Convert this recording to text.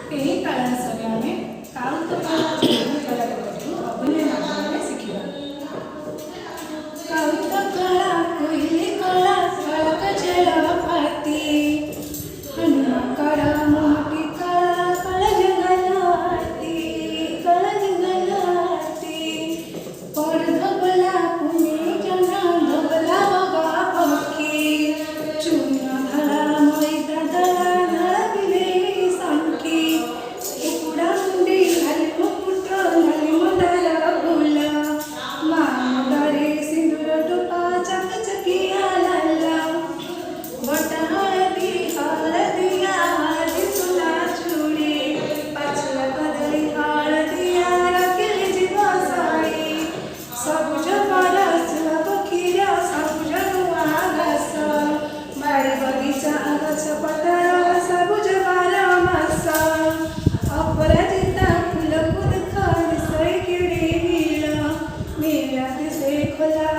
ଏହି କାଳାଂଶରେ ଆମେ କାଉଁତ କଳା ଅଭିନୟ ମାଧ୍ୟମରେ ଶିଖିବା। କାଉଁତ କଳା କୋଇଲି କଳା ଫଳକ ଜଳପାତି ହନୁମକର ମୋଟି କଳା କଳ ଜଙ୍ଗଲତି ପର ଧବଲା ପୁନେ ଜନ ଧବଲା ବଗା ପକ୍ଷୀ ଚୂନ ଧଳା ମଇଦା ଦଳା ଧଳା ବିଲେଇ ଶଙ୍ଖି କୁକୁଡ଼ା ମୁଣ୍ଡି ଖାଲି ମୁକୁଟ ନାଲି ମନ୍ଦାର ଫୁଲ ମା ମୁଣ୍ଡରେ ସିନ୍ଦୁର ଟୋପା ଚକ ଚକିଆ ଲାଲ ବଟା ହଳଦିଆ ସୁନା ଚୁଡ଼ି ପାଚିଲା କଦଳୀ ହଳଦିଆ ରଖିଲେ ଯିବ ଶାଢ଼ୀ ସବୁଜ ପରଶୁଆ ପକ୍ଷୀର ସବୁଜ ନୂଆ ଘାସ ବାଡ଼ି ବଗିଚା ଗଛ ପତର ସବୁଜ ବାର ମାସ ଅପରାଜିତା ଫୁଲକୁ ଦେଖ ମିଶାଇ କିଣି ନୀଳ ନୀଳାତି ସେ ଖୋଲା